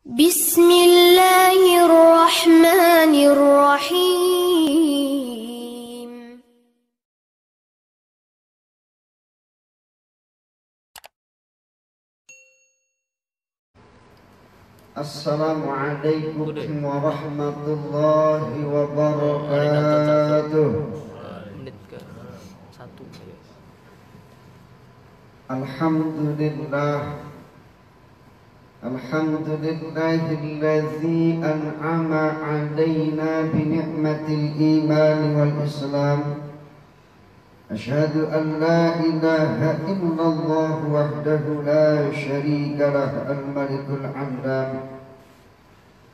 Bismillahirrahmanirrahim. Assalamualaikum warahmatullahi wabarakatuh. Alhamdulillah. Alhamdulillahillazi an'ama alaina bi ni'matil iman wal islam. Ashhadu an la ilaha illallah wahdahu la syarika lah al-malikul alam.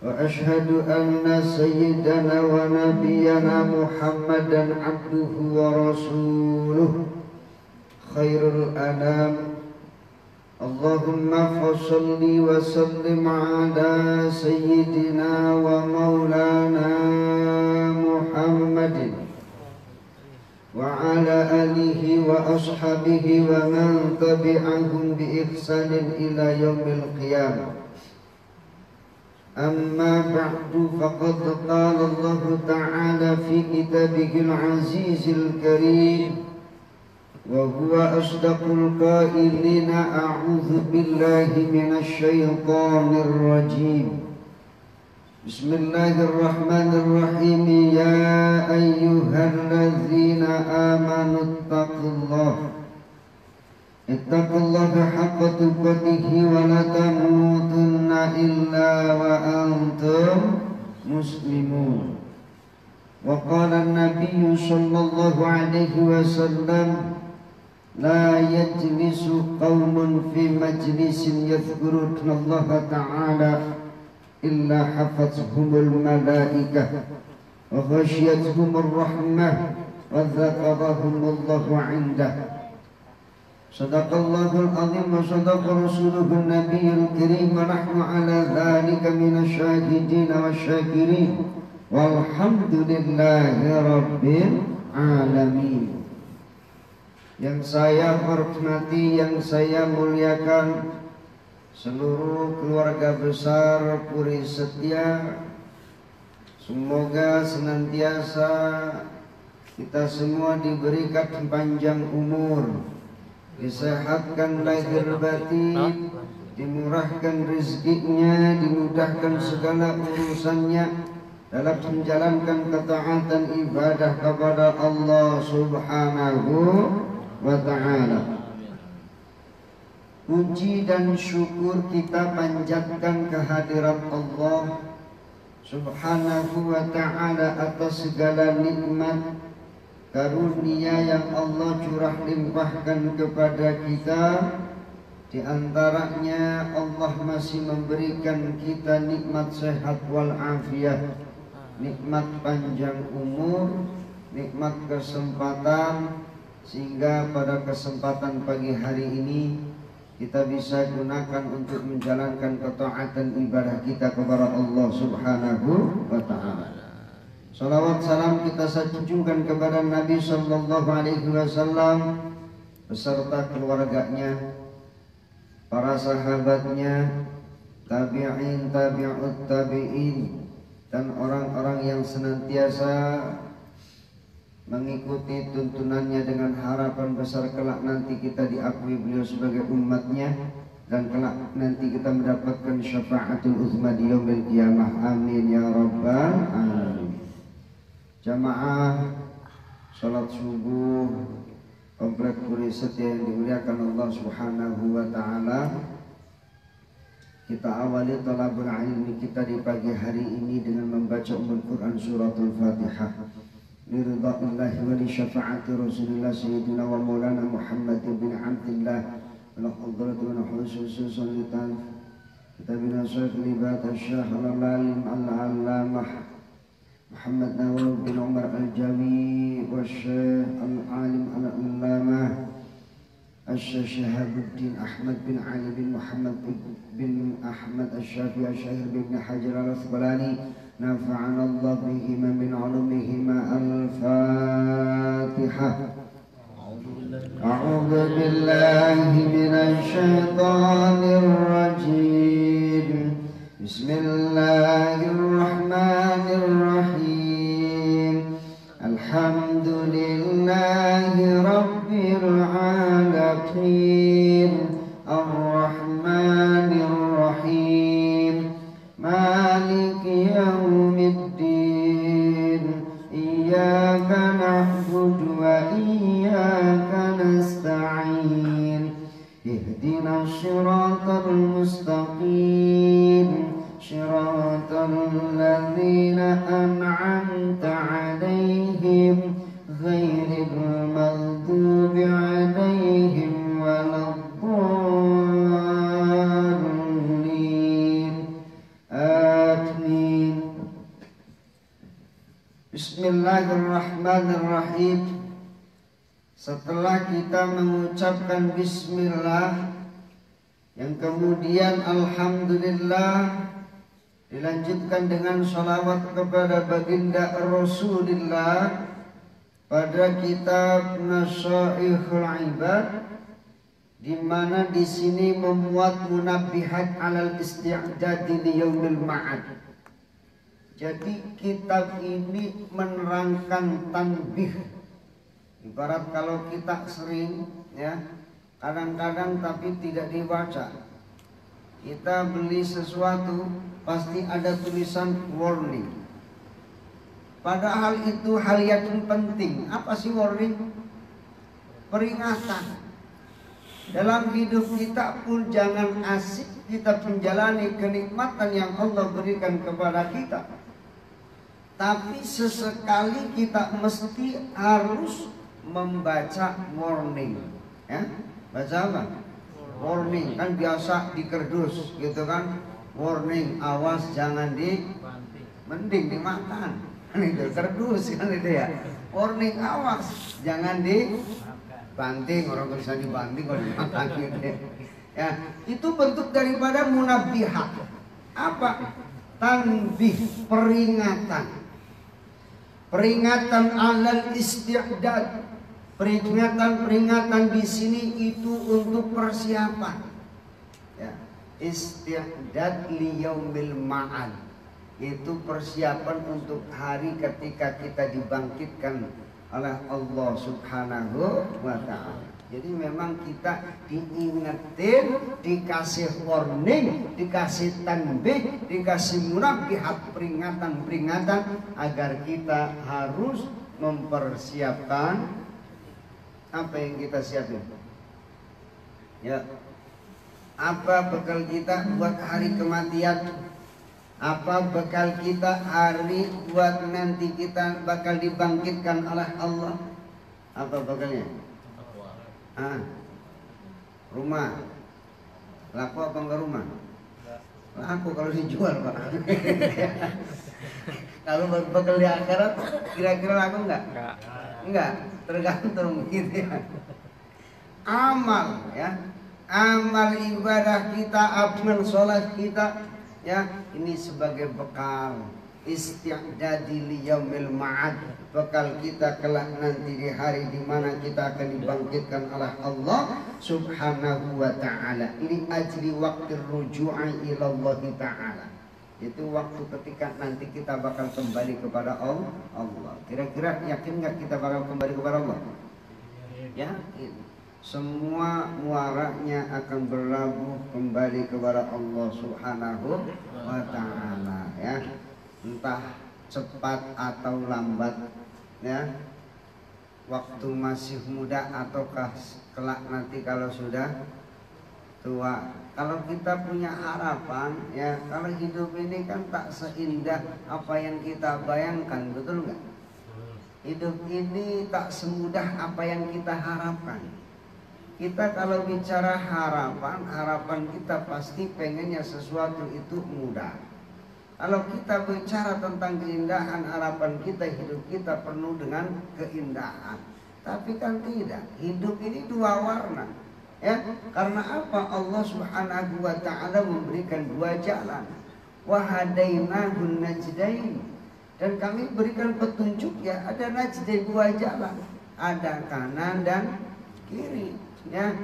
Wa ashhadu anna sayyidana wa nabiyyana Muhammadan abduhu wa rasuluh khairul anam. Allahumma fasalli wa sallim ala sayyidina wa maulana Muhammadin wa ala alihi wa ashabihi wa man tabi'ahum bi ihsanin ila yaumil qiyamah. Amma ba'du, faqad qala Allah ta'ala fi kitabihil azizil karim wa huwa asdaqul qailina a'udzu billahi minasy syaithanir rajim. Bismillahirrahmanirrahim. Ya ayyuhalladzina amanu ittaqullaha haqqa tuqatih wa la tamutunna illa wa antum muslimun. Wa qala an-nabiyyu sallallahu alaihi wasallam, la yajlisu qaumun fi majlisin yadhkuruna Allah ta'ala illa hafathumul malaikah wa ghashiyatuhumur rahmah wa dzakarahumullahu 'indah. Sadaqallahul azim wa sadaqa rasuluhun nabiyyul karim wa nahnu 'ala dzalika minasy syahidin wasyakirin walhamdulillahi rabbil alamin. Yang saya hormati, yang saya muliakan, seluruh keluarga besar Puri Setia, semoga senantiasa kita semua diberikan panjang umur, disehatkan lahir batin, dimurahkan rezekinya, dimudahkan segala urusannya dalam menjalankan ketaatan ibadah kepada Allah Subhanahu wa ta'ala. Puji dan syukur kita panjatkan kehadirat Allah Subhanahu wa ta'ala atas segala nikmat karunia yang Allah curah limpahkan kepada kita. Di antaranya Allah masih memberikan kita nikmat sehat wal afiat, nikmat panjang umur, nikmat kesempatan, sehingga pada kesempatan pagi hari ini kita bisa gunakan untuk menjalankan ketaatan ibadah kita kepada Allah Subhanahu wa ta'ala. Salawat salam kita sanjungkan kepada Nabi sallallahu alaihi wasallam beserta keluarganya, para sahabatnya, tabi'in, tabi'ut tabi'in, dan orang-orang yang senantiasa mengikuti tuntunannya dengan harapan besar kelak nanti kita diakui beliau sebagai umatnya, dan kelak nanti kita mendapatkan syafaatul uzma di yaumil qiyamah. Amin ya rabbal alamin. Jamaah salat subuh komplek Puri Setia yang dimuliakan Allah Subhanahu wa ta'ala, kita awali talabul ilmi kita di pagi hari ini dengan membaca Quran suratul Fatihah. Liridha'illahi wa li syafa'ati Rasulillah Sayyidina wa Maulana Muhammad bin Abdillah wa lahadratu wa nahususun litan kitabina syekh libat syekh al-alim al-allamah Muhammad Nawal bin Umar al-Jawi wa syekh al-alim al-allamah Syekh Shahabuddin Ahmad bin Ali bin Muhammad bin Ahmad al-Syafi'i al-Syahir bin Hajar al-Asqalani. نفعنا الله بهما من علومهما. الفاتحة. أعوذ بالله من الشيطان الرجيم. Bismillahirrahmanirrahim. Alhamdulillahi rabbil alamin. Ar-Rahmanir Rahim. Maliki yaumiddin. Iyyaka na'budu wa iyyaka nasta'in. Ihdinas siratal mustaqim. Siratal ladzina an'amta 'alaihim ghairil maghdubi 'alaihim waladdallin. Amin. Bismillahirrahmanirrahim. Setelah kita mengucapkan bismillah, yang kemudian alhamdulillah, dilanjutkan dengan sholawat kepada baginda Rasulullah pada kitab Nasaihul Ibad, di mana di sini memuat munabbihat alal isti'dad li yaumil ma'ad. Jadi kitab ini menerangkan tanbih. Ibarat kalau kita sering ya kadang-kadang tapi tidak dibaca. Kita beli sesuatu pasti ada tulisan warning. Padahal itu hal yang penting. Apa sih warning? Peringatan. Dalam hidup kita pun jangan asik kita menjalani kenikmatan yang Allah berikan kepada kita, tapi sesekali kita mesti harus membaca warning. Ya, baca apa? Warning kan biasa di kerdus gitu kan. Warning, awas jangan mending dimakan. Itu kerdus kan itu ya. Warning, awas jangan dibanting. Orang bisa dibanting kalau dimakan gitu ya. Itu bentuk daripada munabbihat. Apa? Tanbih, peringatan. Peringatan alal isti'dad. Peringatan di sini itu untuk persiapan. Ya. Isti'dad liyaumil ma'ad. Itu persiapan untuk hari ketika kita dibangkitkan oleh Allah Subhanahu wa ta'ala. Jadi memang kita diingetin, dikasih warning, dikasih tanbih, dikasih munabbihat, peringatan-peringatan agar kita harus mempersiapkan apa yang kita siapin. Ya. Apa bekal kita buat hari kematian? Apa bekal kita hari buat nanti kita bakal dibangkitkan oleh Allah? Apa bekalnya? Rumah. Laku apa enggak rumah? Laku kalau dijual, Pak. Kalau bekal di akhirat kira-kira laku enggak? Enggak, tergantung gitu ya. Amal ya. Amal ibadah kita, amal sholat kita ya, ini sebagai bekal isti'dadi liyaumil ma'ad, bekal kita kelak nanti di hari di mana kita akan dibangkitkan oleh Allah Subhanahu wa ta'ala li ajli waqtir ruju'i ila Allah ta'ala. Itu waktu ketika nanti kita bakal kembali kepada Allah. Kira-kira yakin nggak kita bakal kembali kepada Allah? Yakin. Semua muaranya akan berlabuh kembali kepada Allah Subhanahu wa ta'ala ya. Entah cepat atau lambat ya. Waktu masih muda ataukah kelak nanti kalau sudah tua. Kalau kita punya harapan ya, kalau hidup ini kan tak seindah apa yang kita bayangkan, betul nggak? Hidup ini tak semudah apa yang kita harapkan. Kita kalau bicara harapan kita pasti pengennya sesuatu itu mudah. Kalau kita bicara tentang keindahan, harapan kita, hidup kita penuh dengan keindahan. Tapi kan tidak, hidup ini dua warna. Ya, karena apa? Allah Subhanahu wa ta'ala memberikan dua jalan. Wa hadainahun najdain. Dan kami berikan petunjuk ya, ada najdain, dua jalan. Ada kanan dan kiri. Ya,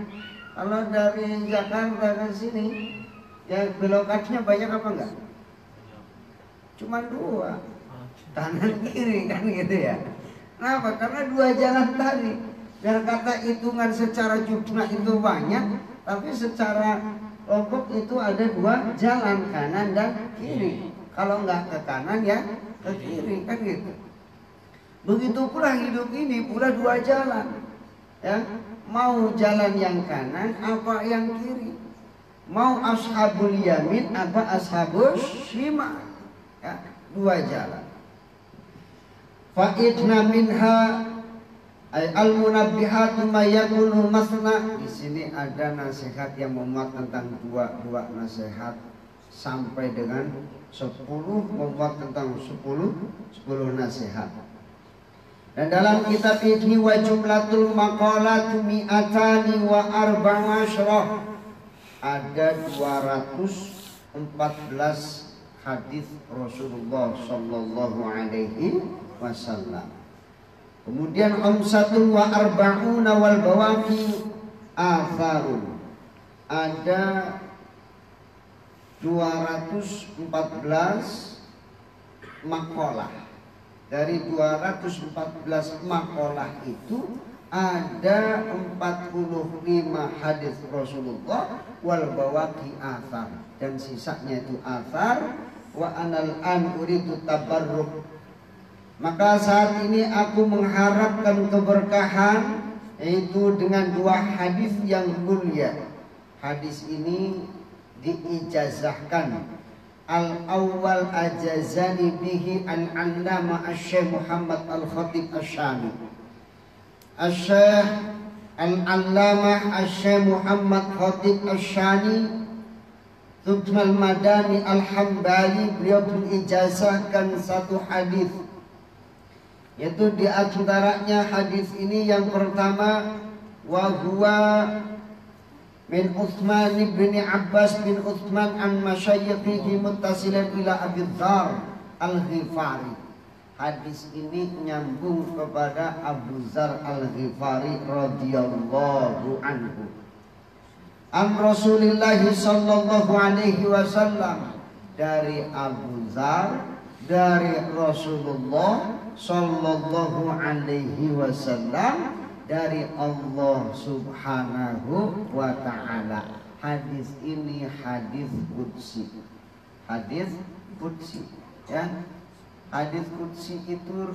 kalau dari Jakarta ke sini Ya belokannya banyak apa enggak? Cuma 2, kanan kiri kan gitu ya. Kenapa? Karena 2 jalan tadi. Dan kata hitungan secara jumlah itu banyak, tapi secara kelompok itu ada 2 jalan, kanan dan kiri. Kalau enggak ke kanan ya ke kiri kan gitu. Begitu pula hidup ini pula 2 jalan. Ya, mau jalan yang kanan apa yang kiri? Mau ashabul yamin apa ashabus shimal? Ya, 2 jalan. Fa'idna minha al-munabbihatu ma yakunu masna. Di sini ada nasihat yang memuat tentang 2 nasihat sampai dengan 10, memuat tentang 10 nasihat. Dan dalam kitab ini wa jumlatul maqalatu mi'atani wa arba'asyrah, ada 214 hadis Rasulullah sallallahu alaihi wasallam. Kemudian khamsatun wa arba'una wal bawaqi atharun, ada 214 maqalah. Dari 214 maqalah itu ada 45 hadis Rasulullah wal bawaqi athar, dan sisanya itu athar. Wa anal an uridu tabarruk, maka saat ini aku mengharapkan keberkahan, yaitu dengan 2 hadis yang mulia. Hadis ini diijazahkan. Al-awwal ajazani bihi al-allama asy-syekh Muhammad al-Khatib asy-Syami. Asy-syekh al-allamah asy-syekh Muhammad Khatib asy-Syami Tutmal Madani al-Hambali, beliau mengijazahkan 1 hadis, yaitu di antaranya hadis ini yang pertama, wa huwa min Utsman bin Abbas bin Utsman an masyayikhihi muttasilan ila Abi Dzar al-Ghifari. Hadis ini nyambung kepada Abu Dzar al-Ghifari radhiyallahu anhu. An Rasulillah sallallahu alaihi wasallam, dari Abu Dzar dari Rasulullah sallallahu alaihi wasallam, dari Allah subhanahu wa ta'ala. Hadis ini hadis qudsi. Hadis qudsi, ya. Hadis qudsi itu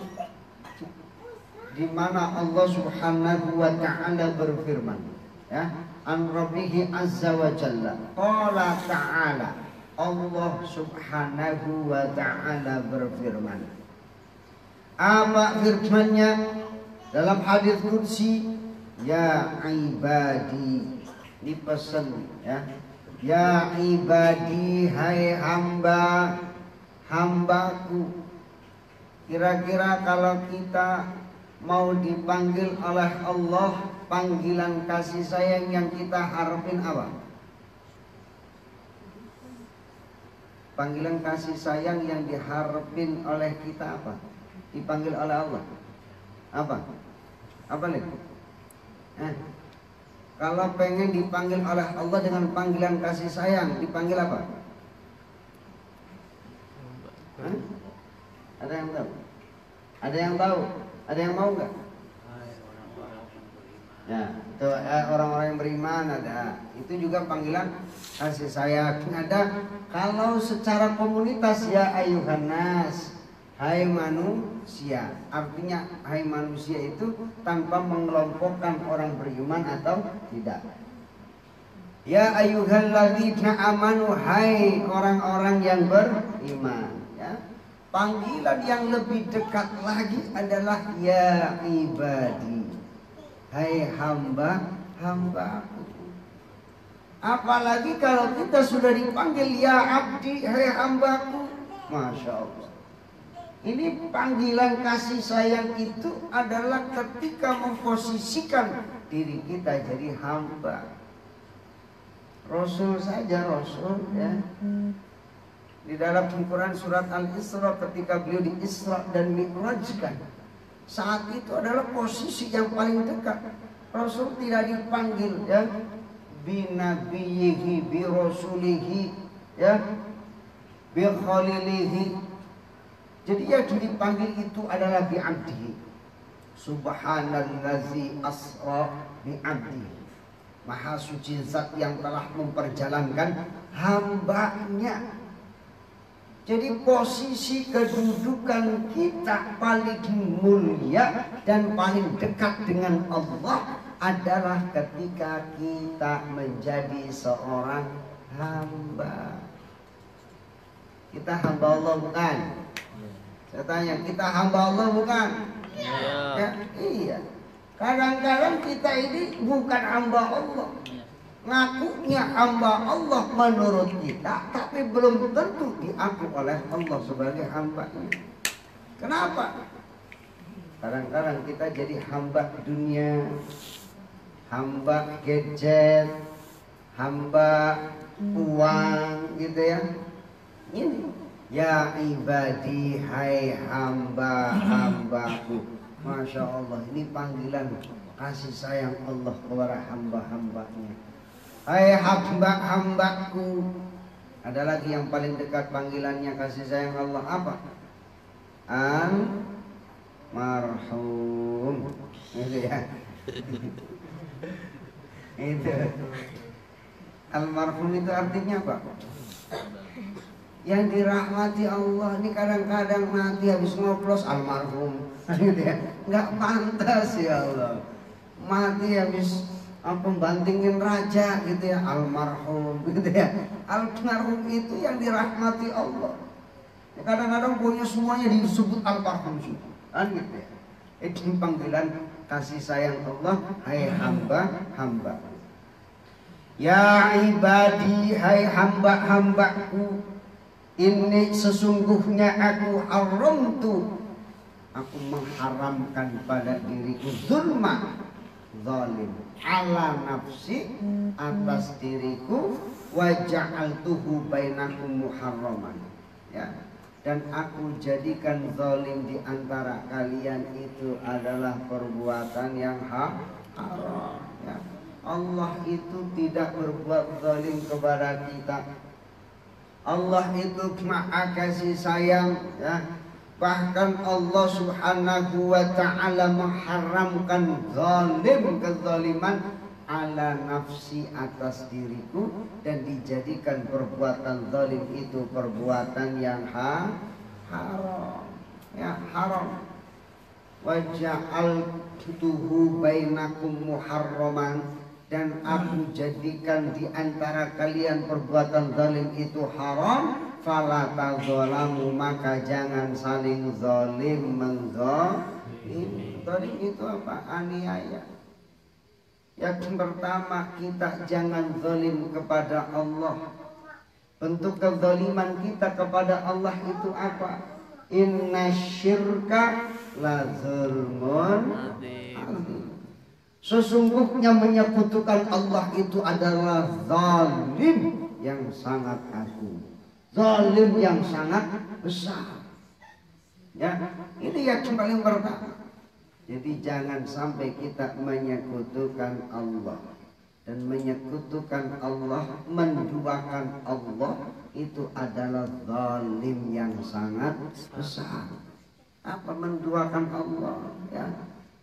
di mana Allah subhanahu wa ta'ala berfirman, ya, an rabbihi azza wa jalla. Qala ta'ala, Allah subhanahu wa ta'ala berfirman. Apa firmannya? Dalam hadis qudsi, ya ibadi, ini pesan, ya. Ya ibadi, hai hamba, hambaku. Kira-kira kalau kita mau dipanggil oleh Allah, panggilan kasih sayang yang kita harapin apa? Panggilan kasih sayang yang diharapin oleh kita apa? Dipanggil oleh Allah apa? Apa nih? Kalau pengen dipanggil oleh Allah dengan panggilan kasih sayang, dipanggil apa? Ada yang tahu? Ada yang tahu? Ada yang mau nggak? Ya, itu orang-orang yang beriman ada. Itu juga panggilan kasih sayang. Ada kalau secara komunitas, ya ayuhan nas, hai manusia. Artinya hai manusia itu tanpa mengelompokkan orang beriman atau tidak. Ya ayyuhalladzina amanu, hai orang-orang yang beriman, ya. Panggilan yang lebih dekat lagi adalah ya ibadi, hai hamba-hambaku. Apalagi kalau kita sudah dipanggil ya abdi, hai hambaku, masya Allah. Ini panggilan kasih sayang itu adalah ketika memposisikan diri kita jadi hamba. Rasul saja, Rasul, ya. Di dalam Al-Quran surat Al-Isra, ketika beliau di-Isra dan Mi'rajkan, saat itu adalah posisi yang paling dekat. Rasul tidak dipanggil, ya, bi nabiyyihi bi rasulihi ya, bi khalilihi. Jadi yang dipanggil itu adalah bi abdihi. Subhanallazi asra bi abdihi. Maha suci zat yang telah memperjalankan hambanya. Jadi posisi kedudukan kita paling mulia dan paling dekat dengan Allah adalah ketika kita menjadi seorang hamba. Kita hamba Allah bukan? Saya tanya, kita hamba Allah bukan? Ya, iya. Kadang-kadang kita ini bukan hamba Allah. Ngakunya hamba Allah menurut kita, tapi belum tentu diaku oleh Allah sebagai hambanya. Kenapa? Kadang-kadang kita jadi hamba dunia, hamba gadget, hamba uang, gitu ya. Ini, ya ibadi, hai hamba-hambaku. Masya Allah, ini panggilan kasih sayang Allah kepada hamba-hambanya. Hai hamba-hambaku. Ada lagi yang paling dekat panggilannya kasih sayang Allah apa? Marhum. Itu ya. Itu. Almarhum itu artinya apa? Yang dirahmati Allah. Ini kadang-kadang mati habis ngoplos almarhum. Gitu ya. Nggak pantas ya Allah. Mati habis pembantingin raja gitu ya, almarhum gitu ya. Almarhum itu yang dirahmati Allah. Kadang-kadang punya semuanya disebut almarhum juga, kan gitu ya. Ini panggilan kasih sayang Allah, hai hamba-hamba. Ya ibadi, hai hamba-hambaku, ini sesungguhnya aku haramtu, aku mengharamkan pada diriku zulma, zalim, ala nafsi, atas diriku, wa ja'altuhu bainakum muharraman, ya, dan aku jadikan zalim di antara kalian itu adalah perbuatan yang haram, ya. Allah itu tidak berbuat zalim kepada kita. Allah itu maha kasih sayang, ya. Bahkan Allah subhanahu wa ta'ala mengharamkan zalim, kezaliman ala nafsi, atas diriku, dan dijadikan perbuatan zalim itu perbuatan yang haram, ya, haram. Wa ja'altuhu bainakum muharraman, dan aku jadikan di antara kalian perbuatan zalim itu haram. Fala tadzalamu, maka jangan saling zalim, mengzalim. Zalim itu apa? Aniaya. Yang pertama, kita jangan zalim kepada Allah. Bentuk kezaliman kita kepada Allah itu apa? Inna syirka la zulmun adzim. Sesungguhnya menyekutukan Allah itu adalah zalim yang sangat agung, zalim yang sangat besar. Ya, ini yang paling pertama. Jadi jangan sampai kita menyekutukan Allah. Dan menyekutukan Allah, menduakan Allah, itu adalah zalim yang sangat besar. Apa menduakan Allah? Ya,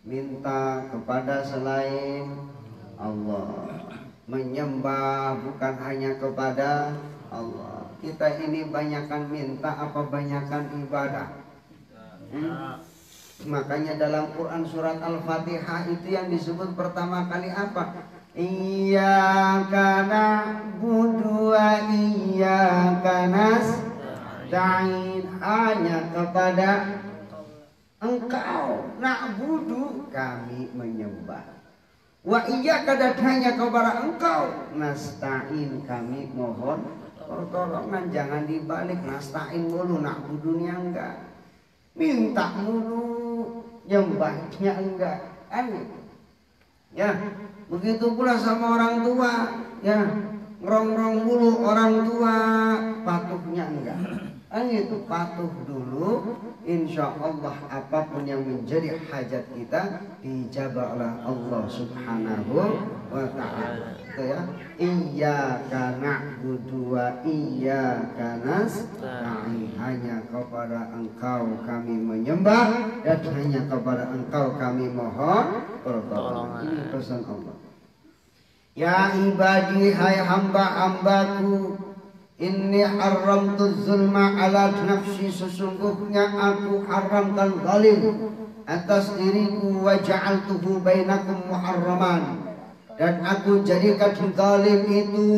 minta kepada selain Allah, menyembah bukan hanya kepada Allah. Kita ini banyakkan minta apa banyakkan ibadah? Makanya dalam Quran surat Al-Fatihah itu yang disebut pertama kali apa? Iyyaka na'budu wa iyyaka nasta'in, hanya kepada Engkau na'budu, kami menyembah, wa iyyaka, dan hanya kepada Engkau nasta'in, kami mohon pertolongan. Jangan dibalik, nasta'in mulu, na'budunya enggak, minta mulu, nyembahnya enggak, ya. Begitu pula sama orang tua, ya, ngerong-ngerong mulu orang tua, patuhnya enggak. Itu patuh dulu, insya Allah apapun yang menjadi hajat kita dijabah oleh Allah subhanahu wa ta'ala. gitu ya. Iyyaka na'budu wa iyyaka nasta'in. Hanya kepada Engkau kami menyembah dan hanya kepada Engkau kami mohon pertolongan. Ini pesan Allah. Ya ibadi, hai hamba-hambaku, inni haramtu zulma ala nafsi, sesungguhnya aku haramkan zalim atas diriku, wa ja'altuhu bainakum muharraman, dan aku jadikan zalim itu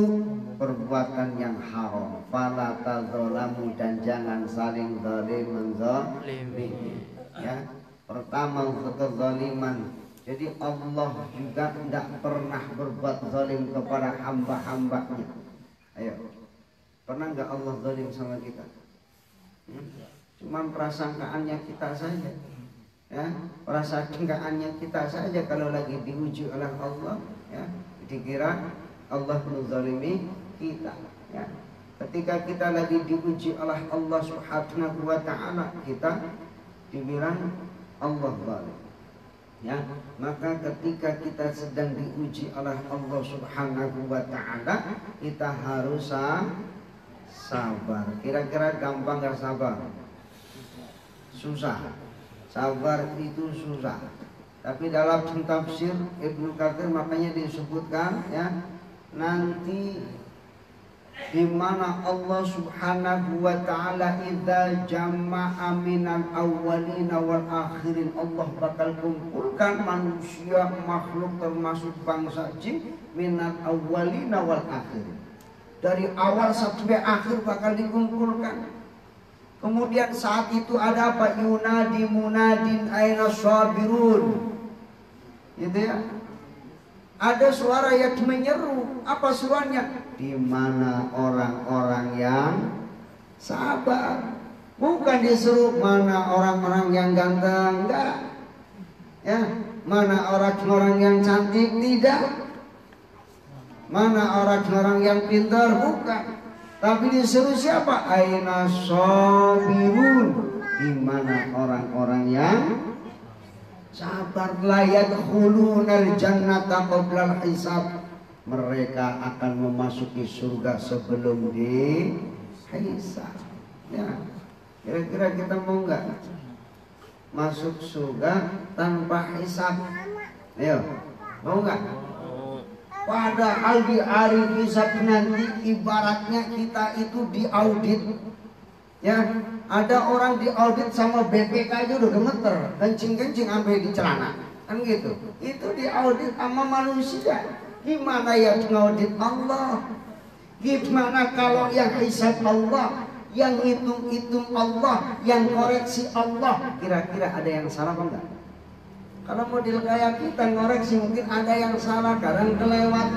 perbuatan yang haram. Fala tadzalamu, dan jangan saling zalim menzalimi. Ya, pertama kezaliman. Jadi Allah juga tidak pernah berbuat zalim kepada hamba-hambanya. Ayo, pernah nggak Allah zalim sama kita? Cuman prasangkaannya kita saja. Ya, prasangkaannya kita saja kalau lagi diuji oleh Allah, ya, dikira Allah menzalimi kita. Ya. Ketika kita lagi diuji oleh Allah Subhanahu wa Ta'ala, kita dibilang Allah zalim. Ya, maka ketika kita sedang diuji oleh Allah Subhanahu wa Ta'ala, kita harus sabar. Kira-kira gampang gak sabar? Susah. Sabar itu susah. Tapi dalam tafsir Ibnu Katsir makanya disebutkan, ya, nanti di mana Allah Subhanahu wa Ta'ala idza jama'a minal awwalina wal akhirin, Allah bakal kumpulkan manusia, makhluk termasuk bangsa jin, minal awwalina wal akhirin, dari awal sampai akhir bakal dikumpulkan. Kemudian saat itu ada apa? Yunadi munadin aina sabirun, gitu ya. Ada suara yang menyeru. Apa suaranya? Di mana orang-orang yang sabar. Bukan disuruh mana orang-orang yang ganteng, enggak. Ya, mana orang-orang yang cantik, tidak. Mana orang-orang yang pintar, bukan. Tapi disuruh siapa? Aina sabirun. Di mana orang-orang yang sabar. La yadkhulunal jannata qabla al-hisab. Mereka akan memasuki surga sebelum dihisab. Ya, kira-kira kita mau nggak masuk surga tanpa hisab? Ayo, mau nggak? Padahal di hari hisab nanti ibaratnya kita itu diaudit. Ya, ada orang diaudit sama BPK aja udah gemeter, kencing-kencing sampai di celana, kan gitu. Itu diaudit sama manusia. Gimana yang ngaudit Allah? Gimana kalau yang hisab Allah, yang hitung-hitung Allah, yang koreksi Allah? Kira-kira ada yang salah apa enggak? Kalau model kayak kita ngoreksi mungkin ada yang salah, kadang kelewat,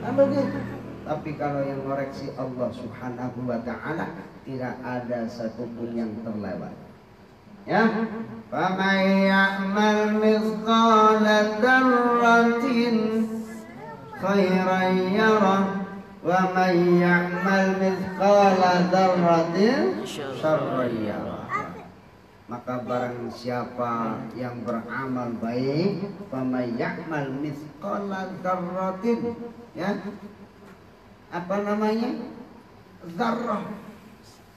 kan begitu. Tapi kalau yang ngoreksi Allah Subhanahu wa Ta'ala, tidak ada satupun yang terlewat. Ya, faman ya'mal mithqala dzarratin khairan yarah wa man ya'mal mithqala dzarratin syarran yarah. Maka barang siapa yang beramal baik, faman ya'mal mithqala dzarratin, ya, apa namanya? Zarrah.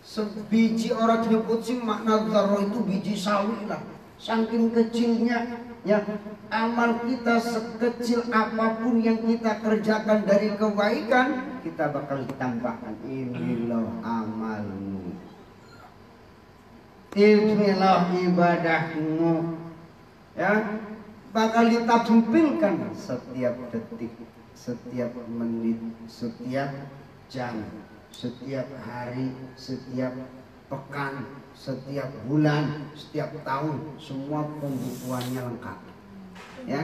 Sebiji orang nyebut sih makna zarrah itu biji sawi lah. Saking kecilnya, ya, amal kita sekecil apapun yang kita kerjakan dari kebaikan, kita bakal ditampakkan. Inilah amalmu, inilah ibadahmu, ya, bakal ditampilkan setiap detik, setiap menit, setiap jam, setiap hari, setiap pekan, setiap bulan, setiap tahun, semua pembukuannya lengkap. Ya,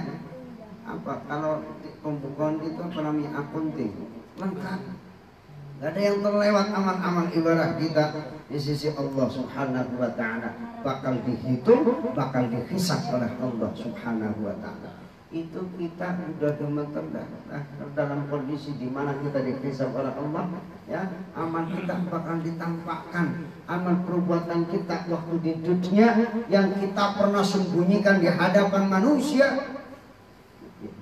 apa kalau pembukuan itu apa namanya, akunting, lengkap. Gak ada yang terlewat amal-amal ibadah kita di sisi Allah Subhanahu wa Ta'ala. Bakal dihitung, bakal dihisab oleh Allah Subhanahu wa Ta'ala. Itu kita udah gemeter dalam kondisi di mana kita dihisab oleh Allah, ya, amal kita bakal ditampakkan, amal perbuatan kita waktu di dunia yang kita pernah sembunyikan di hadapan manusia,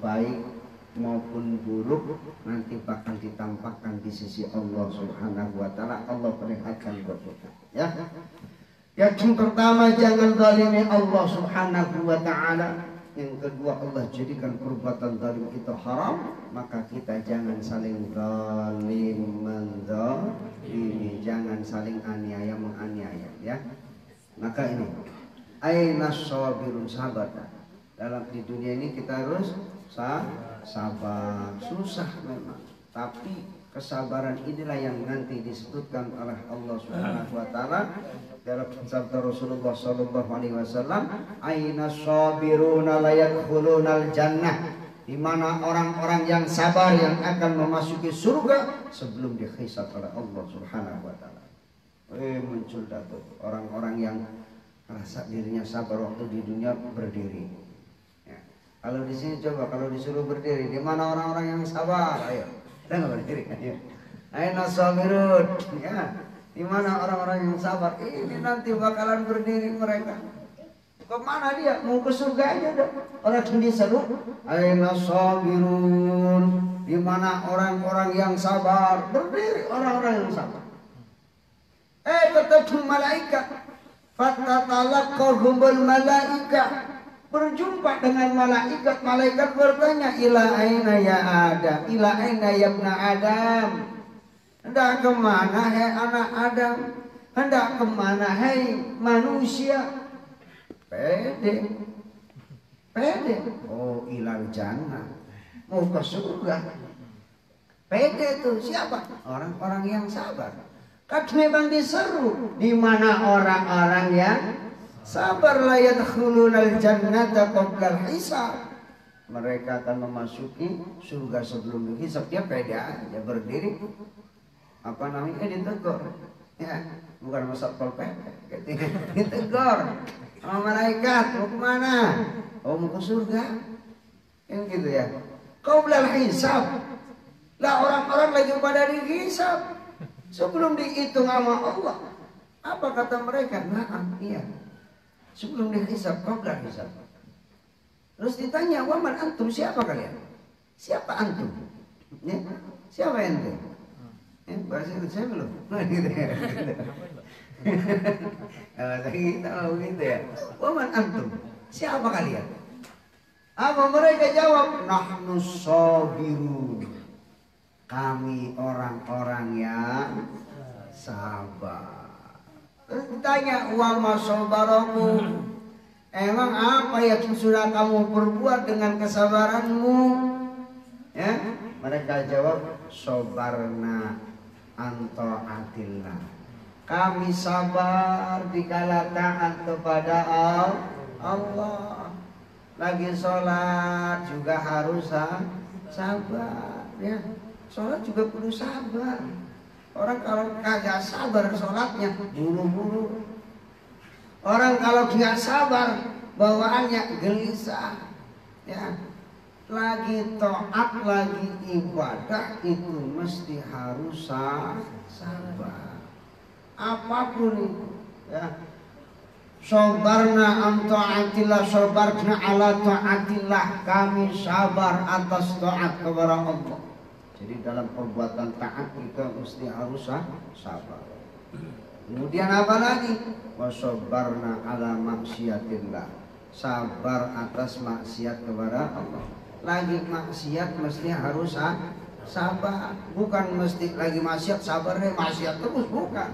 baik maupun buruk nanti bakal ditampakkan di sisi Allah Subhanahu wa taala. Allah perlihatkan buat kita, ya. Yang pertama, jangan zalimi Allah Subhanahu wa taala. Yang kedua, Allah jadikan perbuatan zalim itu haram, maka kita jangan saling zalim menzalimi, jangan saling aniaya menganiaya, ya. Maka ini aina sabirun, sabar. Dalam di dunia ini kita harus sabar, susah memang, tapi kesabaran inilah yang nanti disebutkan oleh Allah Subhanahu wa taala dalam sabda Rasulullah sallallahu alaihi wasallam, aina sabiruna la yadkhulunal jannah, di mana orang-orang yang sabar yang akan memasuki surga sebelum dihisab oleh Allah Subhanahu wa taala. Muncul datuk orang-orang yang merasa dirinya sabar waktu di dunia berdiri. Ya. Kalau di sini coba kalau disuruh berdiri, di mana orang-orang yang sabar? Ayo, kita nggak berdiri. Ayo sabirun, ya. Di mana orang-orang yang sabar? Ini nanti bakalan berdiri mereka. Kemana dia? Mau ke surga aja dah. Orang diseru, ayo sabirun. Di mana orang-orang yang sabar? Berdiri orang-orang yang sabar. Ketemu malaikat. Fatatalaqahumul malaikah, berjumpa dengan malaikat. Malaikat bertanya, ila aina ya Adam, ila aina ya ibna Adam, hendak kemana hai anak Adam, hendak kemana hai manusia? Pede. Oh, ilal jannah, mau ke surga. Pede tuh siapa? Orang-orang yang sabar. Kan memang diseru, di mana orang-orang yang sabar, la yadkhulunal jannata qabla hisab. Mereka akan memasuki surga sebelum dihisab. Dia pede aja berdiri. Apa namanya? Ditegur. Ya, bukan masa Satpol PP. Ditegur sama malaikat, mau kemana? Oh, mau ke surga. Yang gitu ya. Qabla hisab. Lah orang-orang lagi pada dihisab sebelum dihitung sama Allah. Apa kata mereka? Nah, iya. Sebelum dihisab, qabla hisab. Terus ditanya, waman antum, siapa kalian? Siapa antum? Ya? Siapa ente? Bahasa itu saya belum. Gitu ya. Bahasa kita begitu ya. Waman antum, siapa kalian? Apa mereka jawab? Nahnu sabirun. Kami orang-orang yang sabar. Terus ditanya, wa ma sabarakum, emang apa yang sudah kamu perbuat dengan kesabaranmu? Ya, mereka jawab, sabarna an taatillah. Kami sabar dikala taat kepada Allah. Lagi sholat juga harus sabar, ya. Sholat juga perlu sabar. Orang kalau kagak sabar sholatnya buru-buru. Orang kalau nggak sabar bawaannya gelisah. Ya, lagi taat, lagi ibadah itu mesti harus sabar. Apapun itu, ya. Sabarna an ta'atillah, sabarna ala ta'atillah. Kami sabar atas taat kepada Allah. Jadi dalam perbuatan taat kita mesti harus sabar. Kemudian apa lagi? Wasabarna ala maksiatillah. Sabar atas maksiat kepada Allah. Lagi maksiat mesti harus sabar. Bukan mesti lagi maksiat sabar deh maksiat terus, bukan.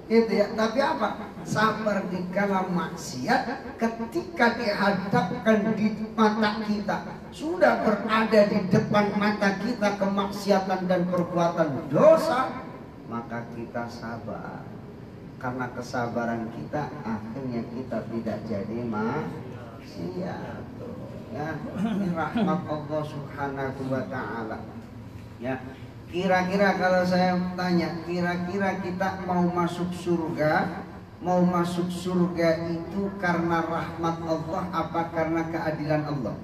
Gitu ya. Tapi apa? Sabar di kala maksiat ketika dihadapkan di mata kita, sudah berada di depan mata kita kemaksiatan dan perbuatan dosa, maka kita sabar. Karena kesabaran kita akhirnya kita tidak jadi maksiat. Ya, ini rahmat Allah Subhanahu wa taala. Ya. Kira-kira kalau saya tanya, kira-kira kita mau masuk surga, mau masuk surga itu karena rahmat Allah apa karena keadilan Allah?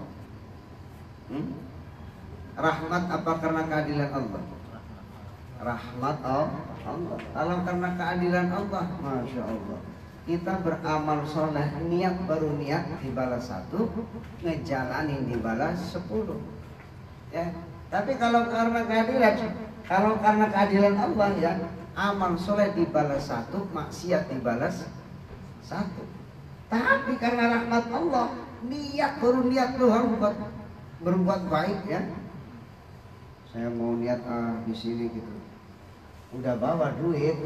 Rahmat apa karena keadilan Allah? Rahmat Allah. Kalau karena keadilan Allah, Masya Allah, kita beramal soleh, niat baru niat dibalas 1, ngejalanin dibalas 10. Ya, tapi kalau karena keadilan Allah ya, amal soleh dibalas 1, maksiat dibalas 1. Tapi karena rahmat Allah, niat doang buat berbuat baik ya. Saya mau niat di sini gitu. Udah bawa duit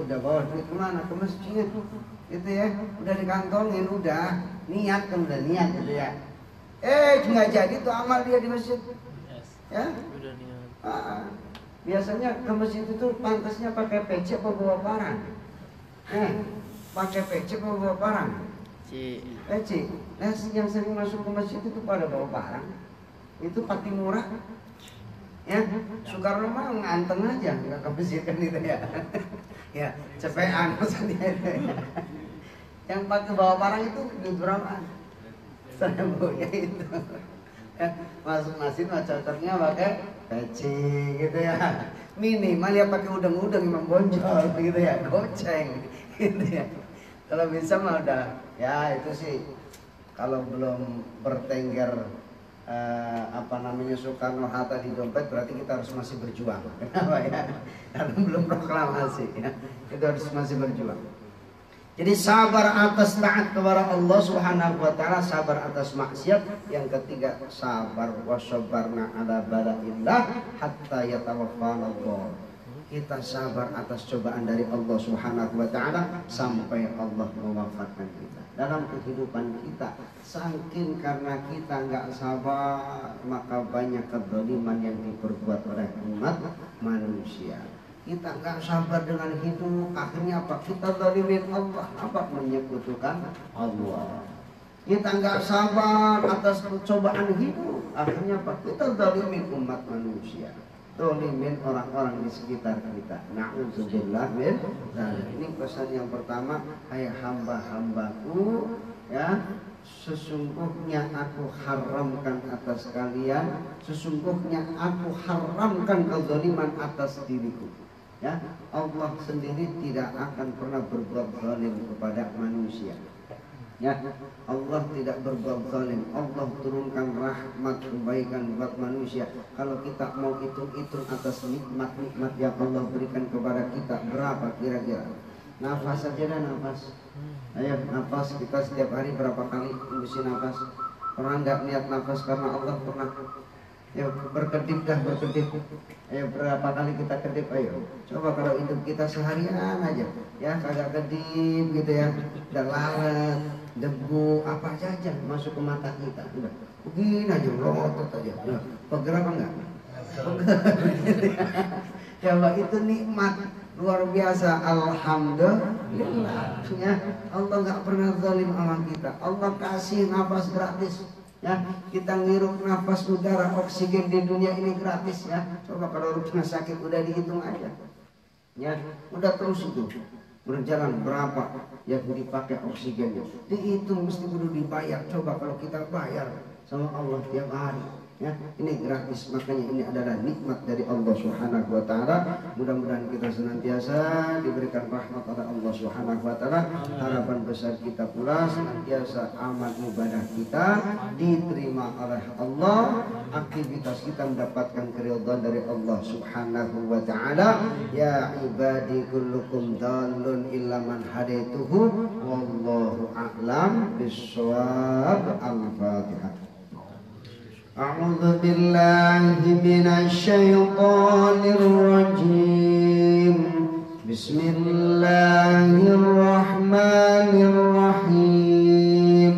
kemana? Ke masjid gitu ya. Udah dikantongin, udah niat gitu ya. Nggak jadi tuh amal dia di masjid. Ya. Biasanya ke masjid itu pantasnya pakai peci apa bawa parang? Pakai peci apa bawa parang? Peci. Nah, yang sering masuk ke masjid itu pada bawa parang. Itu pati murah. Ya, Soekarno mah nganteng aja, nggak ke masjid kan itu ya. Ya, cepean maksudnya itu. Yang pakai bawa parang itu duit berapa? Saya punya itu. Ya, masuk masjid mah cocoknya pakai peci gitu ya. Minimal ya pakai udang-udang Imam Bonjol gitu ya, goceng gitu ya. Kalau bisa mah udah ya itu sih kalau belum bertengger Soekarno-Hatta di dompet berarti kita harus masih berjuang. Kenapa ya? Karena belum proklamasi ya. Kita harus masih berjuang. Jadi sabar atas taat kepada Allah Subhanahu wa taala, sabar atas maksiat. Yang ketiga, sabar wasabarna ala bala'illah hatta yatawaffana Allah. Kita sabar atas cobaan dari Allah Subhanahu wa taala sampai Allah mewafatkan kita. Dalam kehidupan kita, saking karena kita nggak sabar, maka banyak kezaliman yang diperbuat oleh umat manusia. Kita nggak sabar dengan hidup, akhirnya apa? Kita zalimin Allah, apa? Menyekutukan Allah. Kita nggak sabar atas cobaan hidup, akhirnya apa? Kita zalimin umat manusia, zalimin orang-orang di sekitar kita. Na'udzubillah min dzalik. Ini pesan yang pertama, hai hamba-hambaku, ya, sesungguhnya aku haramkan atas kalian, sesungguhnya aku haramkan kezaliman atas diriku. Ya, Allah sendiri tidak akan pernah berbuat zalim kepada manusia. Ya, Allah tidak berbuat zalim. Allah turunkan rahmat kebaikan buat manusia. Kalau kita mau hitung-hitung atas nikmat-nikmat yang Allah berikan kepada kita, berapa kira-kira? Nafas saja dah, nafas. Ayo, nafas kita setiap hari berapa kali mengisi nafas? Pernah nggak niat nafas karena Allah? Pernah. Ya, berkedip dah, berkedip. Ayo, berapa kali kita kedip? Ayo, coba kalau hidup kita seharian aja, ya kagak kedip gitu ya, udah lalat, debu, apa aja masuk ke mata kita, udah begini aja, melotot aja, udah peger apa enggak? Peger. Coba itu nikmat luar biasa, alhamdulillah. Ya, Allah nggak pernah zalim sama kita. Allah kasih nafas gratis. Ya, kita ngirup nafas udara oksigen di dunia ini gratis ya. Coba kalau rumah sakit udah dihitung aja. Ya, udah terus itu berjalan berapa yang dipakai oksigennya. Dihitung mesti kudu dibayar. Coba kalau kita bayar sama Allah tiap hari. Ya, ini gratis, makanya ini adalah nikmat dari Allah Subhanahu wa taala. Mudah-mudahan kita senantiasa diberikan rahmat oleh Allah Subhanahu wa taala. Harapan besar kita pula senantiasa amal ibadah kita diterima oleh Allah, aktivitas kita mendapatkan keridhaan dari Allah Subhanahu wa taala. Ya ibadi kullukum dhalun illa man hadaituhu wallahu a'lam bissawab. Al-Fatihah. أعوذ بالله من الشيطان الرجيم بسم الله الرحمن الرحيم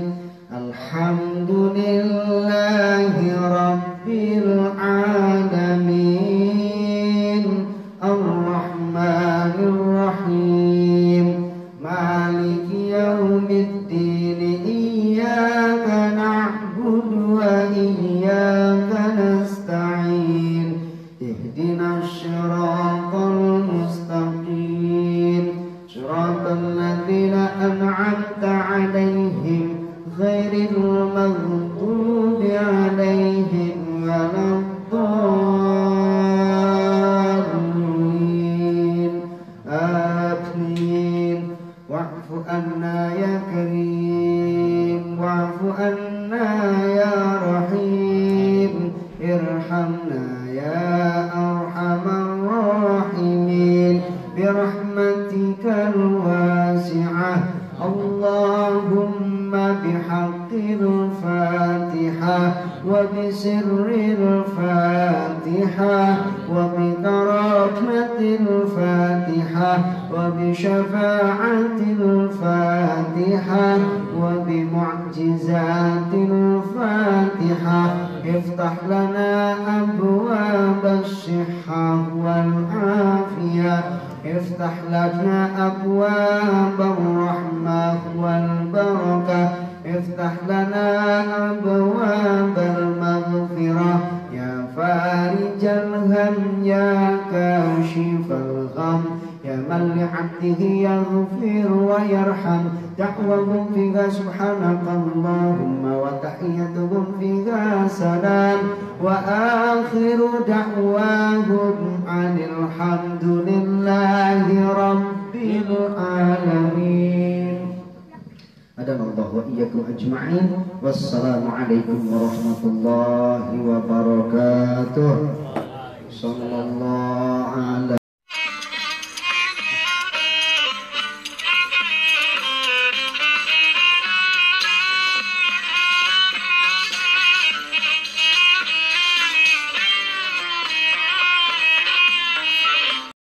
الحمد لله رب العالمين الرحمن الرحيم مالك يوم الدين إياك نعبد وإياك نستعين اهدنا الصراط المستقيم صراط الذين أنعمت عليهم غير المغضوب عليهم ولا الضالين آمين واعف عنا يا كريم واعف عنا يا رحيم ارحمنا اللهم بحق الفاتحة وبسر الفاتحة وبكرامة الفاتحة وبشفاعة الفاتحة وبمعجزات الفاتحة افتح لنا أبواب الصحة والعافية افتح لنا أبواب الرحمة والبركة افتح لنا أبواب المغفرة يا فارج الهم يا كاشف الغم يا من لعبده يغفر ويرحم دعوهم فيها سبحانك اللهم وتحيتهم فيها سلام وآخر دعواهم عن الحمد لله رب العالمين. Adanallahu wa iyyakum ajma'in. Wassalamualaikum warahmatullahi wabarakatuh.